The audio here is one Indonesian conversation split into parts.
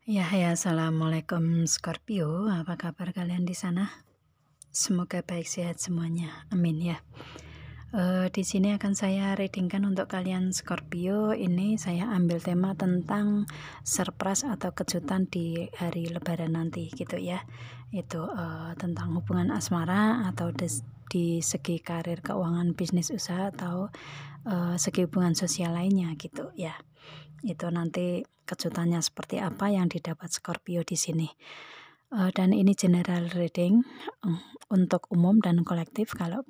Ya, assalamualaikum Scorpio. Apa kabar kalian di sana? Semoga baik sehat semuanya. Amin ya. Di sini akan saya readingkan untuk kalian Scorpio. Ini saya ambil tema tentang surprise atau kejutan di hari Lebaran nanti, gitu ya. Itu tentang hubungan asmara atau di segi karir, keuangan, bisnis, usaha atau segi hubungan sosial lainnya, gitu ya. Itu nanti kejutannya seperti apa yang didapat Scorpio di sini. Dan ini general reading untuk umum dan kolektif. Kalau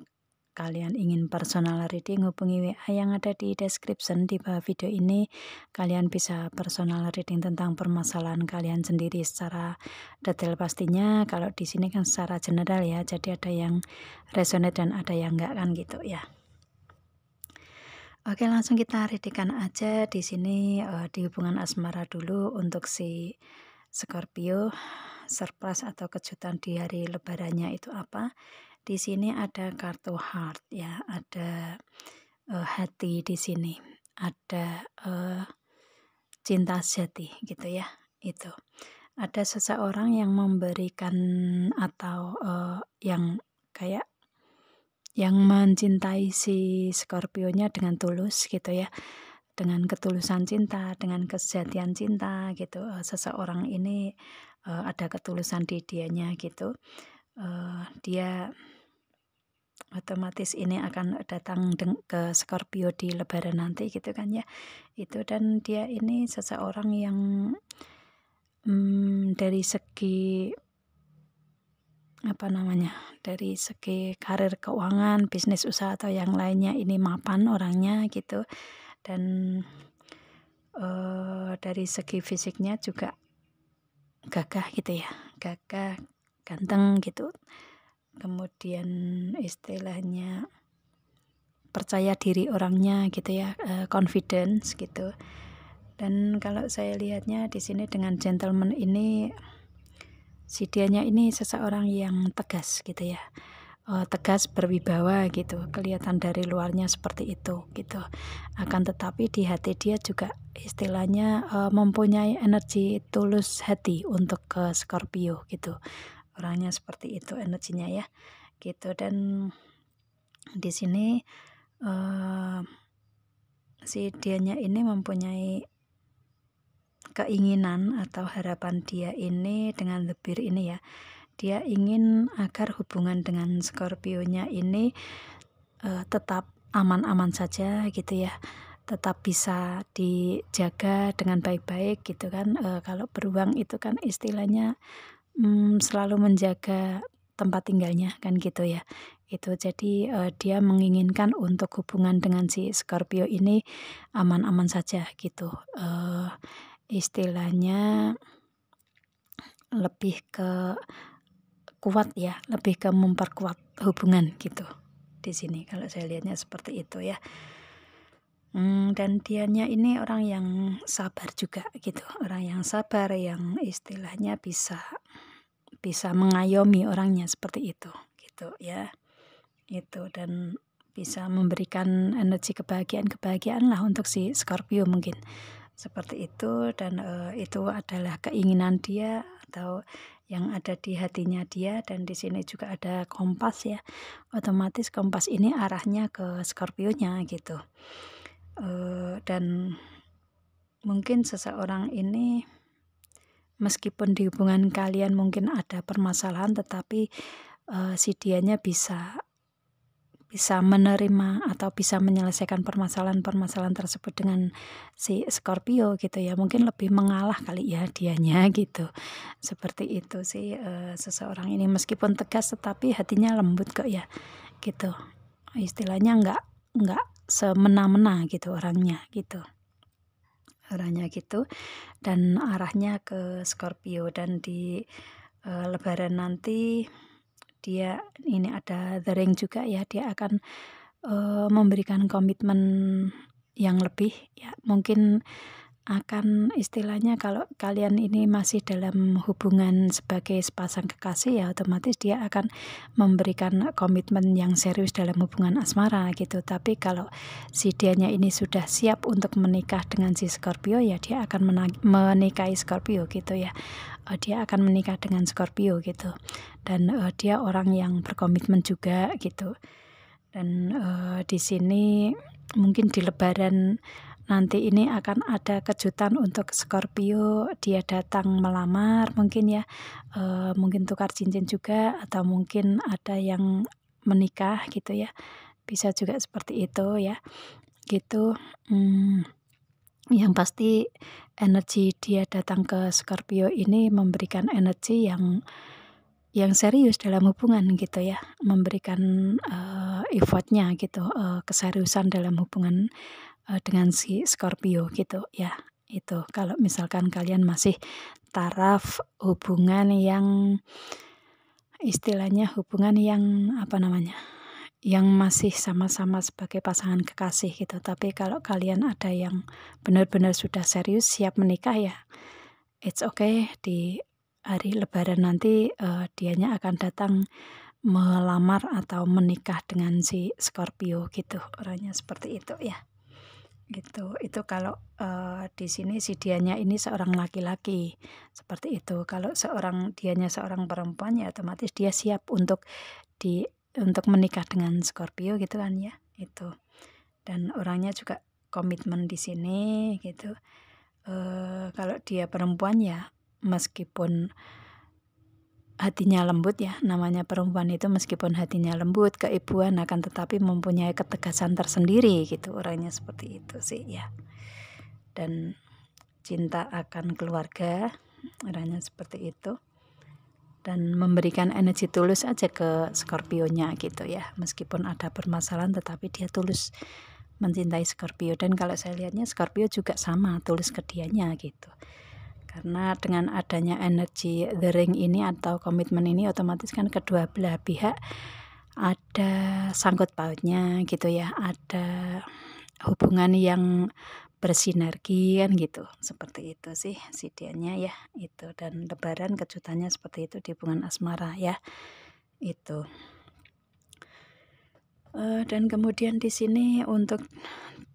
kalian ingin personal reading, hubungi WA yang ada di description di bawah video ini. Kalian bisa personal reading tentang permasalahan kalian sendiri secara detail pastinya. Kalau di sini kan secara general ya, jadi ada yang resonate dan ada yang enggak kan gitu ya. Oke, langsung kita readingkan aja di sini di hubungan asmara dulu untuk si Scorpio. Surprise atau kejutan di hari lebarannya itu apa? Di sini ada kartu heart ya, ada hati di sini, ada cinta sejati gitu ya. Itu. Ada seseorang yang memberikan atau yang kayak yang mencintai si Scorpio-nya dengan tulus gitu ya, dengan ketulusan cinta, dengan kesejatian cinta gitu. Seseorang ini ada ketulusan di dianya gitu. Dia otomatis ini akan datang ke Scorpio di Lebaran nanti gitu kan ya. Itu, dan dia ini seseorang yang dari segi dari segi karir, keuangan, bisnis, usaha atau yang lainnya ini mapan orangnya gitu. Dan dari segi fisiknya juga gagah gitu ya, gagah, ganteng gitu. Kemudian istilahnya percaya diri orangnya gitu ya, confidence gitu. Dan kalau saya lihatnya di sini dengan gentleman ini, si dianya ini seseorang yang tegas gitu ya, tegas, berwibawa gitu, kelihatan dari luarnya seperti itu gitu. Akan tetapi di hati dia juga istilahnya mempunyai energi tulus hati untuk ke Scorpio gitu. Orangnya seperti itu energinya ya gitu. Dan di sini si dianya ini mempunyai keinginan atau harapan dia ini dengan lebih ini ya, dia ingin agar hubungan dengan Scorpio-nya ini tetap aman-aman saja gitu ya, tetap bisa dijaga dengan baik-baik gitu kan. Kalau beruang itu kan istilahnya selalu menjaga tempat tinggalnya kan gitu ya. Itu jadi dia menginginkan untuk hubungan dengan si Scorpio ini aman-aman saja gitu. Istilahnya lebih ke kuat ya, lebih ke memperkuat hubungan gitu. Di sini kalau saya lihatnya seperti itu ya. Dan dianya ini orang yang sabar juga gitu, orang yang sabar, yang istilahnya bisa mengayomi orangnya seperti itu gitu ya. Itu, dan bisa memberikan energi kebahagiaan lah untuk si Scorpio mungkin seperti itu. Dan itu adalah keinginan dia atau yang ada di hatinya dia. Dan di sini juga ada kompas ya, otomatis kompas ini arahnya ke Scorpio-nya gitu. Dan mungkin seseorang ini meskipun di hubungan kalian mungkin ada permasalahan, tetapi si dianya bisa menerima atau bisa menyelesaikan permasalahan tersebut dengan si Scorpio gitu ya. Mungkin lebih mengalah kali ya dianya gitu. Seperti itu sih seseorang ini, meskipun tegas tetapi hatinya lembut kok ya gitu. Istilahnya enggak semena-mena gitu orangnya gitu. Orangnya gitu, dan arahnya ke Scorpio. Dan di Lebaran nanti dia ini ada the ring juga ya, dia akan memberikan komitmen yang lebih ya, mungkin akan istilahnya kalau kalian ini masih dalam hubungan sebagai sepasang kekasih, ya otomatis dia akan memberikan komitmen yang serius dalam hubungan asmara gitu. Tapi kalau si dianya ini sudah siap untuk menikah dengan si Scorpio, ya dia akan menikahi Scorpio gitu ya. Dia akan menikah dengan Scorpio gitu. Dan dia orang yang berkomitmen juga gitu. Dan di sini mungkin di Lebaran nanti ini akan ada kejutan untuk Scorpio, dia datang melamar mungkin ya, mungkin tukar cincin juga, atau mungkin ada yang menikah gitu ya, bisa juga seperti itu ya, gitu. Yang pasti energi dia datang ke Scorpio ini memberikan energi yang serius dalam hubungan gitu ya, memberikan effortnya gitu, keseriusan dalam hubungan dengan si Scorpio gitu ya. Itu kalau misalkan kalian masih taraf hubungan yang istilahnya hubungan yang apa namanya, yang masih sama-sama sebagai pasangan kekasih gitu. Tapi kalau kalian ada yang benar-benar sudah serius siap menikah, ya it's okay, di hari Lebaran nanti dianya akan datang melamar atau menikah dengan si Scorpio gitu, orangnya seperti itu ya. Gitu. Itu kalau di sini si dianya ini seorang laki-laki, seperti itu. Kalau dianya seorang perempuan, ya otomatis dia siap untuk menikah dengan Scorpio gitu kan ya, itu. Dan orangnya juga komitmen di sini gitu. Kalau dia perempuan, ya meskipun hatinya lembut ya, namanya perempuan itu meskipun hatinya lembut, keibuan, akan tetapi mempunyai ketegasan tersendiri gitu, orangnya seperti itu sih ya. Dan cinta akan keluarga, orangnya seperti itu. Dan memberikan energi tulus aja ke Scorpio-nya gitu ya, meskipun ada permasalahan tetapi dia tulus mencintai Scorpio. Dan kalau saya lihatnya Scorpio juga sama, tulus ke dianya gitu. Karena dengan adanya energi the ring ini atau komitmen ini, otomatis kan kedua belah pihak ada sangkut pautnya gitu ya, ada hubungan yang bersinergi kan gitu, seperti itu sih si dianya ya itu. Dan Lebaran kejutannya seperti itu di hubungan asmara ya, itu. Dan kemudian di sini untuk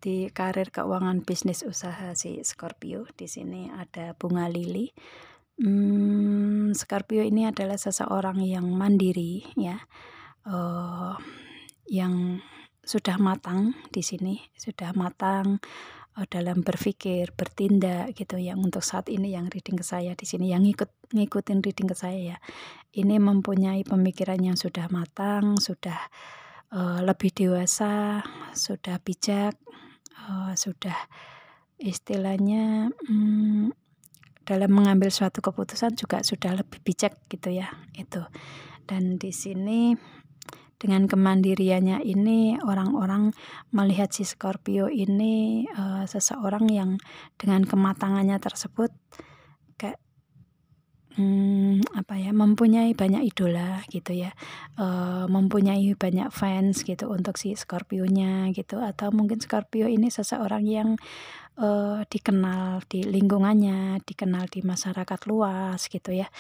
di karir keuangan bisnis usaha si Scorpio, di sini ada bunga lili. Scorpio ini adalah seseorang yang mandiri ya, yang sudah matang di sini, sudah matang dalam berpikir, bertindak gitu. Yang untuk saat ini yang reading ke saya di sini, yang ngikutin reading ke saya ya, ini mempunyai pemikiran yang sudah matang, sudah lebih dewasa, sudah bijak, sudah istilahnya dalam mengambil suatu keputusan juga sudah lebih bijak gitu ya, itu. Dan di sini dengan kemandiriannya ini, orang-orang melihat si Scorpio ini seseorang yang dengan kematangannya tersebut kayak mempunyai banyak idola gitu ya, mempunyai banyak fans gitu untuk si Scorpio-nya gitu. Atau mungkin Scorpio ini seseorang yang dikenal di lingkungannya, dikenal di masyarakat luas gitu ya,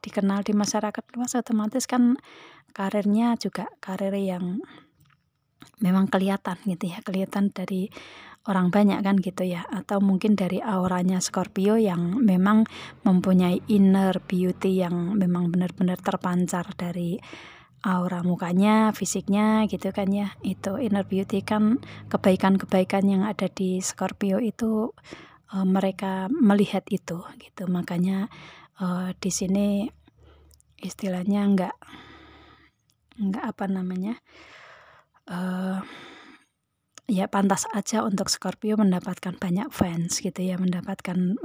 dikenal di masyarakat luas, otomatis kan karirnya juga karir yang memang kelihatan gitu ya, kelihatan dari orang banyak kan gitu ya. Atau mungkin dari auranya Scorpio yang memang mempunyai inner beauty yang memang benar-benar terpancar dari aura mukanya, fisiknya gitu kan ya. Itu inner beauty kan, kebaikan-kebaikan yang ada di Scorpio itu mereka melihat itu gitu. Makanya di sini istilahnya enggak apa namanya, ya pantas aja untuk Scorpio mendapatkan banyak fans gitu ya, mendapatkan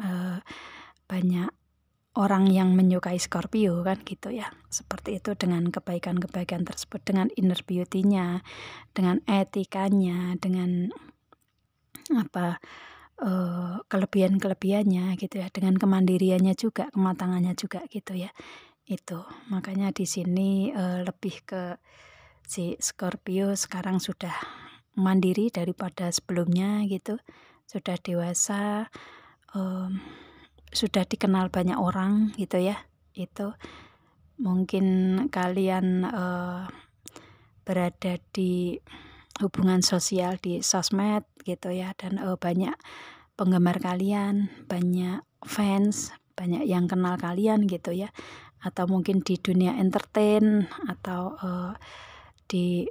banyak orang yang menyukai Scorpio kan gitu ya. Seperti itu, dengan kebaikan-kebaikan tersebut, dengan inner beauty-nya, dengan etikanya, dengan kelebihan-kelebihannya gitu ya, dengan kemandiriannya juga, kematangannya juga gitu ya. Itu makanya di sini lebih ke si Scorpio sekarang sudah mandiri daripada sebelumnya gitu, sudah dewasa, sudah dikenal banyak orang gitu ya. Itu mungkin kalian berada di hubungan sosial di sosmed gitu ya, dan banyak penggemar kalian, banyak fans, banyak yang kenal kalian gitu ya, atau mungkin di dunia entertain atau di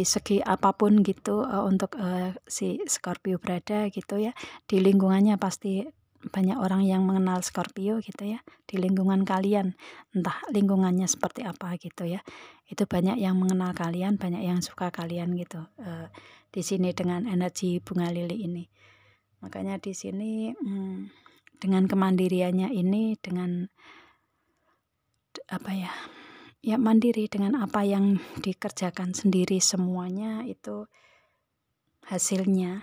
segi apapun gitu, untuk si Scorpio berada gitu ya, di lingkungannya pasti banyak orang yang mengenal Scorpio gitu ya, di lingkungan kalian, entah lingkungannya seperti apa gitu ya, itu banyak yang mengenal kalian, banyak yang suka kalian gitu, di sini dengan energi bunga lili ini. Makanya di sini dengan kemandiriannya ini, dengan mandiri dengan apa yang dikerjakan sendiri semuanya, itu hasilnya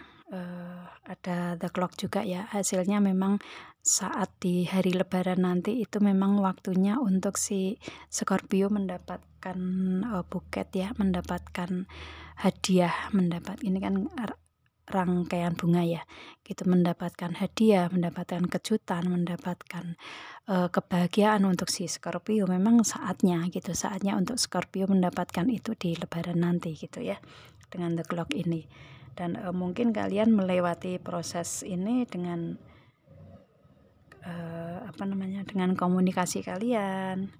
ada the clock juga ya, hasilnya memang saat di hari lebaran nanti itu memang waktunya untuk si Scorpio mendapatkan buket ya, mendapatkan hadiah, ini kan rangkaian bunga ya gitu, mendapatkan hadiah, mendapatkan kejutan, mendapatkan kebahagiaan untuk si Scorpio. Memang saatnya gitu, saatnya untuk Scorpio mendapatkan itu di lebaran nanti gitu ya, dengan the clock ini. Dan mungkin kalian melewati proses ini dengan dengan komunikasi kalian,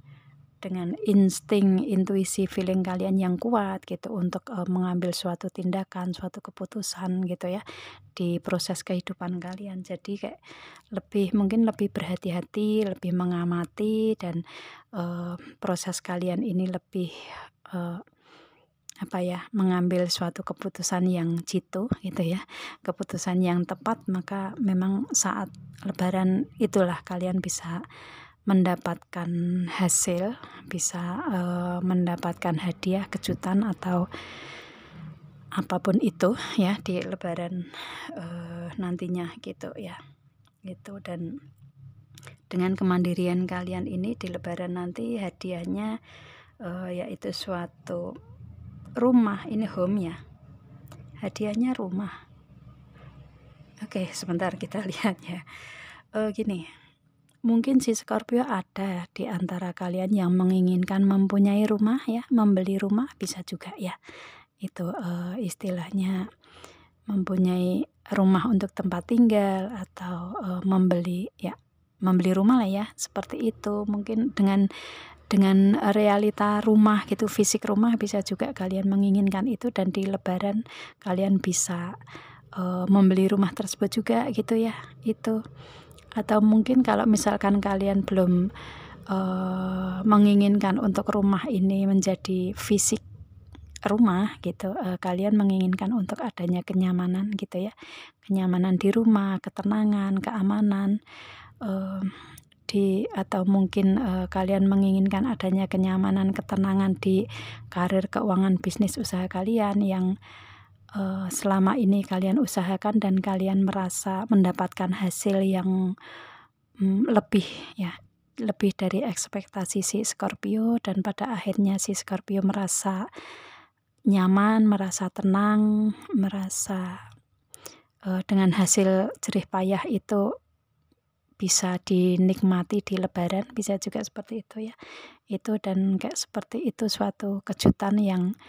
dengan insting, intuisi, feeling kalian yang kuat gitu untuk mengambil suatu tindakan, suatu keputusan gitu ya di proses kehidupan kalian. Jadi kayak mungkin lebih berhati-hati, lebih mengamati, dan proses kalian ini lebih mengambil suatu keputusan yang jitu gitu ya, keputusan yang tepat. Maka memang saat lebaran itulah kalian bisa mendapatkan hasil, bisa mendapatkan hadiah, kejutan, atau apapun itu ya di lebaran nantinya gitu ya, gitu. Dan dengan kemandirian kalian ini di lebaran nanti, hadiahnya yaitu suatu rumah, ini home ya, hadiahnya rumah. Oke, sebentar kita lihat ya. Gini, mungkin si Scorpio ada di antara kalian yang menginginkan mempunyai rumah ya, membeli rumah bisa juga ya. Itu istilahnya mempunyai rumah untuk tempat tinggal, atau membeli rumah lah ya, seperti itu. Mungkin dengan realita rumah gitu, fisik rumah, bisa juga kalian menginginkan itu, dan di lebaran kalian bisa membeli rumah tersebut juga gitu ya, itu. Atau mungkin kalau misalkan kalian belum menginginkan untuk rumah ini menjadi fisik rumah gitu, kalian menginginkan untuk adanya kenyamanan gitu ya, kenyamanan di rumah, ketenangan, keamanan, atau mungkin kalian menginginkan adanya kenyamanan, ketenangan di karir, keuangan, bisnis, usaha kalian yang selama ini kalian usahakan, dan kalian merasa mendapatkan hasil yang lebih dari ekspektasi si Scorpio, dan pada akhirnya si Scorpio merasa nyaman, merasa tenang, merasa dengan hasil jerih payah itu bisa dinikmati di lebaran, bisa juga seperti itu ya. Itu, dan kayak seperti itu suatu kejutan yang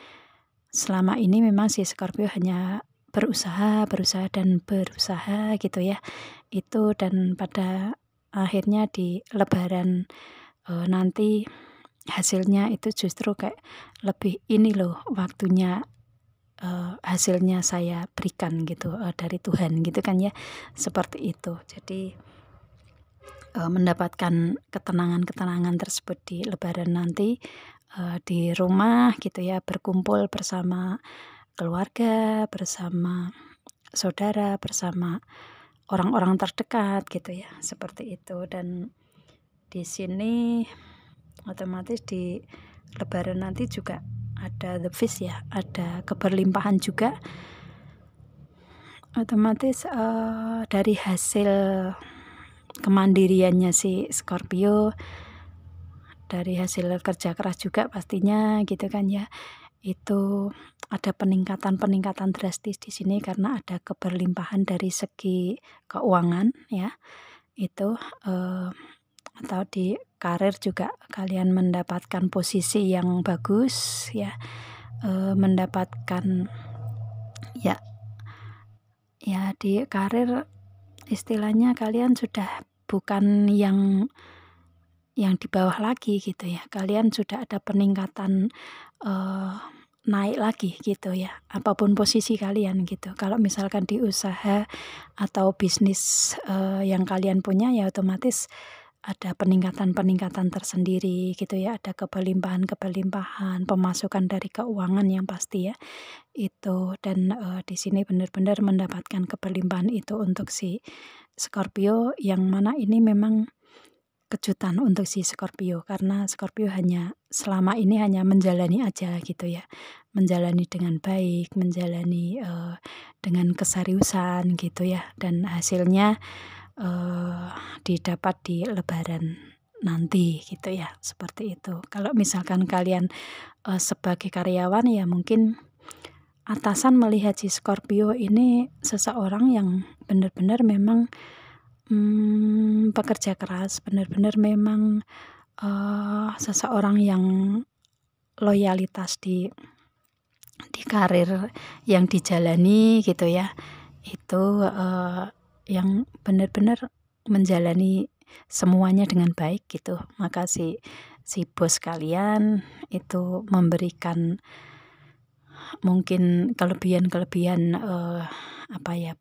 selama ini memang si Scorpio hanya berusaha dan berusaha gitu ya. Itu, dan pada akhirnya di lebaran nanti hasilnya itu justru kayak lebih, ini loh waktunya, hasilnya saya berikan gitu, dari Tuhan gitu kan ya, seperti itu. Jadi mendapatkan ketenangan tersebut di lebaran nanti, di rumah gitu ya, berkumpul bersama keluarga, bersama saudara, bersama orang-orang terdekat gitu ya, seperti itu. Dan di sini otomatis di lebaran nanti juga ada the feast ya, ada keberlimpahan juga. Otomatis dari hasil kemandiriannya si Scorpio, dari hasil kerja keras juga pastinya gitu kan ya, itu ada peningkatan drastis di sini karena ada keberlimpahan dari segi keuangan ya. Itu atau di karir juga kalian mendapatkan posisi yang bagus ya, mendapatkan ya di karir istilahnya kalian sudah bukan yang di bawah lagi gitu ya. Kalian sudah ada peningkatan naik lagi gitu ya. Apapun posisi kalian gitu. Kalau misalkan di usaha atau bisnis yang kalian punya ya otomatis ada peningkatan tersendiri gitu ya. Ada kebelimpahan, pemasukan dari keuangan yang pasti ya. Itu dan di sini benar-benar mendapatkan kebelimpahan itu untuk si Scorpio yang mana ini memang kejutan untuk si Scorpio karena Scorpio selama ini hanya menjalani aja gitu ya. Menjalani dengan baik, menjalani dengan keseriusan gitu ya dan hasilnya didapat di lebaran nanti gitu ya, seperti itu. Kalau misalkan kalian sebagai karyawan ya mungkin atasan melihat si Scorpio ini seseorang yang benar-benar memang pekerja keras, benar-benar memang seseorang yang loyalitas di karir yang dijalani gitu ya. Itu yang benar-benar menjalani semuanya dengan baik gitu. Maka si bos kalian itu memberikan mungkin kelebihan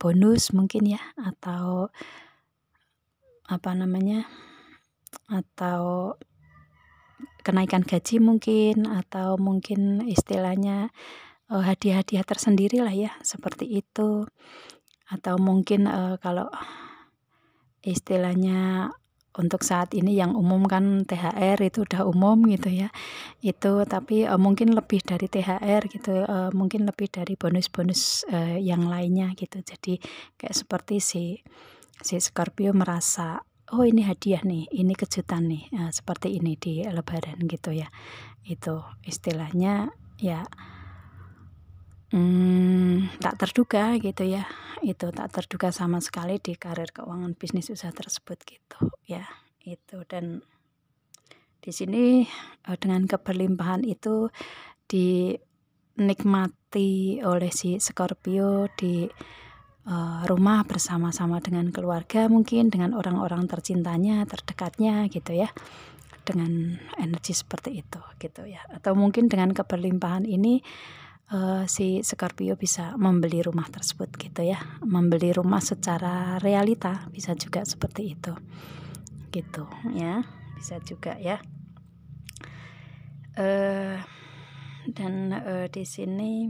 bonus mungkin ya atau atau kenaikan gaji mungkin atau mungkin istilahnya hadiah-hadiah tersendiri lah ya seperti itu atau mungkin kalau istilahnya untuk saat ini yang umum kan THR itu udah umum gitu ya itu tapi mungkin lebih dari THR gitu mungkin lebih dari bonus-bonus yang lainnya gitu jadi kayak seperti si Scorpio merasa oh ini hadiah nih ini kejutan nih seperti ini di lebaran gitu ya itu istilahnya ya tak terduga gitu ya itu tak terduga sama sekali di karir keuangan bisnis usaha tersebut gitu ya itu dan di sini dengan keberlimpahan itu dinikmati oleh si Scorpio di rumah bersama-sama dengan keluarga mungkin dengan orang-orang tercintanya terdekatnya gitu ya dengan energi seperti itu gitu ya atau mungkin dengan keberlimpahan ini si Scorpio bisa membeli rumah tersebut gitu ya membeli rumah secara realita bisa juga seperti itu gitu ya bisa juga ya dan di sini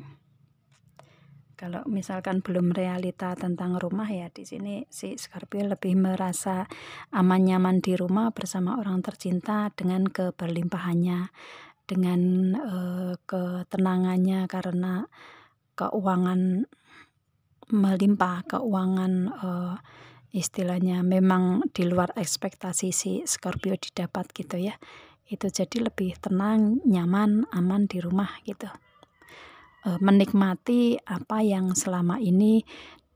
kalau misalkan belum realita tentang rumah ya di sini si Scorpio lebih merasa aman nyaman di rumah bersama orang tercinta dengan keberlimpahannya, dengan ketenangannya karena keuangan melimpah, keuangan istilahnya memang di luar ekspektasi si Scorpio didapat gitu ya. Itu jadi lebih tenang, nyaman, aman di rumah gitu. Menikmati apa yang selama ini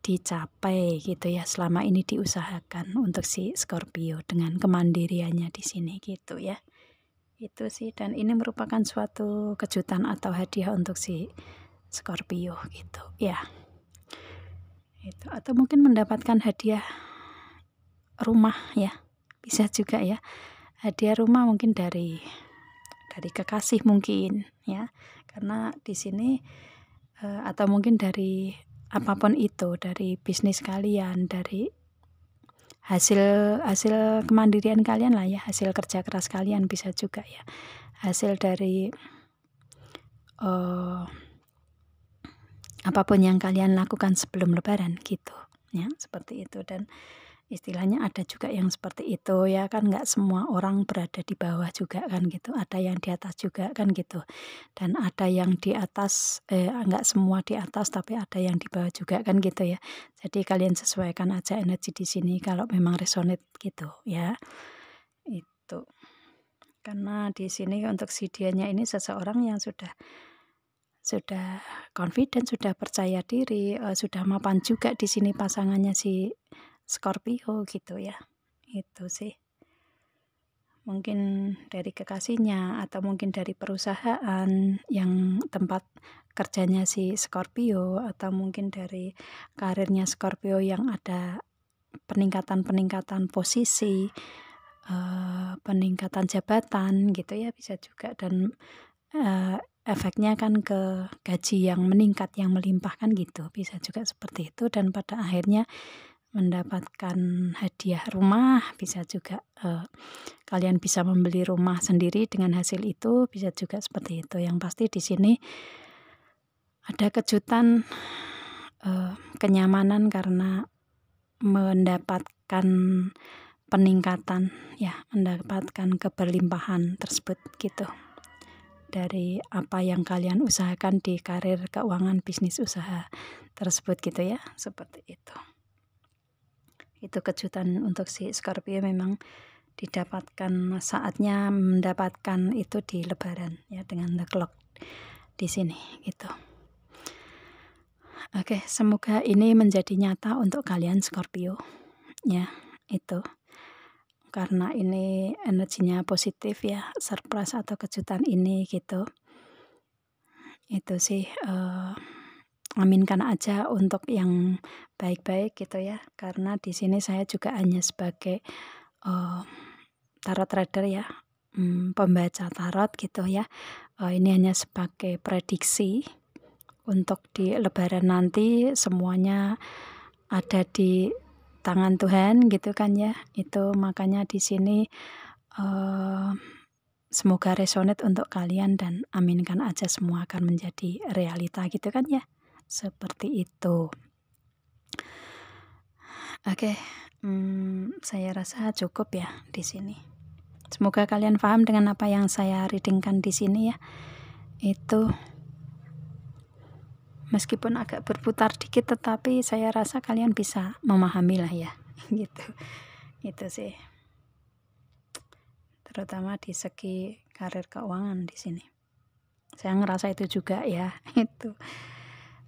dicapai gitu ya, selama ini diusahakan untuk si Scorpio dengan kemandiriannya di sini gitu ya. Itu sih dan ini merupakan suatu kejutan atau hadiah untuk si Scorpio gitu ya. Itu atau mungkin mendapatkan hadiah rumah ya. Bisa juga ya. Hadiah rumah mungkin dari kekasih mungkin ya. Karena di sini atau mungkin dari apapun itu, dari bisnis kalian, dari hasil kemandirian kalian lah ya, hasil kerja keras kalian bisa juga ya, hasil dari apapun yang kalian lakukan sebelum lebaran gitu ya, seperti itu dan istilahnya ada juga yang seperti itu ya kan nggak semua orang berada di bawah juga kan gitu ada yang di atas juga kan gitu dan ada yang di atas nggak semua di atas tapi ada yang di bawah juga kan gitu ya jadi kalian sesuaikan aja energi di sini kalau memang resonate gitu ya itu karena di sini untuk si dianya ini seseorang yang sudah sudah confident, sudah percaya diri, sudah mapan juga di sini pasangannya si Scorpio gitu ya. Itu sih. Mungkin dari kekasihnya atau mungkin dari perusahaan yang tempat kerjanya si Scorpio atau mungkin dari karirnya Scorpio yang ada peningkatan posisi, peningkatan jabatan gitu ya, bisa juga. Dan efeknya kan ke gaji yang meningkat, yang melimpah kan gitu, bisa juga seperti itu. Dan pada akhirnya mendapatkan hadiah rumah, bisa juga kalian bisa membeli rumah sendiri dengan hasil itu, bisa juga seperti itu. Yang pasti di sini ada kejutan, kenyamanan karena mendapatkan peningkatan ya, mendapatkan keberlimpahan tersebut gitu. Dari apa yang kalian usahakan di karir keuangan bisnis usaha tersebut gitu ya, seperti itu. Itu kejutan untuk si Scorpio, memang didapatkan saatnya mendapatkan itu di Lebaran ya, dengan the clock di sini gitu. Oke, semoga ini menjadi nyata untuk kalian Scorpio ya, itu. Karena ini energinya positif ya, surprise atau kejutan ini gitu. Itu sih, aminkan aja untuk yang baik-baik gitu ya. Karena di sini saya juga hanya sebagai tarot trader ya, pembaca tarot gitu ya. Ini hanya sebagai prediksi untuk di Lebaran nanti, semuanya ada di tangan Tuhan gitu kan ya. Itu makanya di sini semoga resonate untuk kalian dan aminkan aja semua akan menjadi realita gitu kan ya. Seperti itu. Oke, saya rasa cukup ya di sini. Semoga kalian paham dengan apa yang saya readingkan di sini ya. Itu meskipun agak berputar dikit, tetapi saya rasa kalian bisa memahami lah ya. Gitu. Itu sih. Terutama di segi karir keuangan di sini. Saya ngerasa itu juga ya. Itu.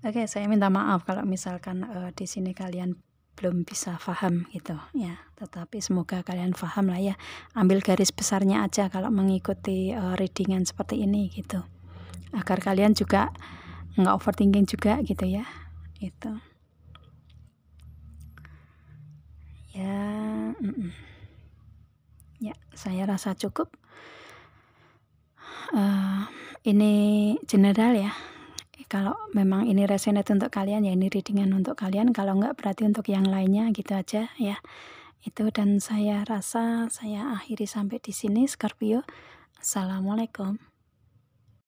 Oke, saya minta maaf kalau misalkan di sini kalian belum bisa paham gitu ya. Tetapi semoga kalian paham lah ya. Ambil garis besarnya aja kalau mengikuti readingan seperti ini gitu. Agar kalian juga nggak overthinking juga gitu ya. Itu. Ya, ya, saya rasa cukup. Ini general ya. Kalau memang ini resonate untuk kalian ya, ini readingan untuk kalian. Kalau enggak berarti untuk yang lainnya gitu aja ya. Itu, dan saya rasa saya akhiri sampai di sini Scorpio. Assalamualaikum.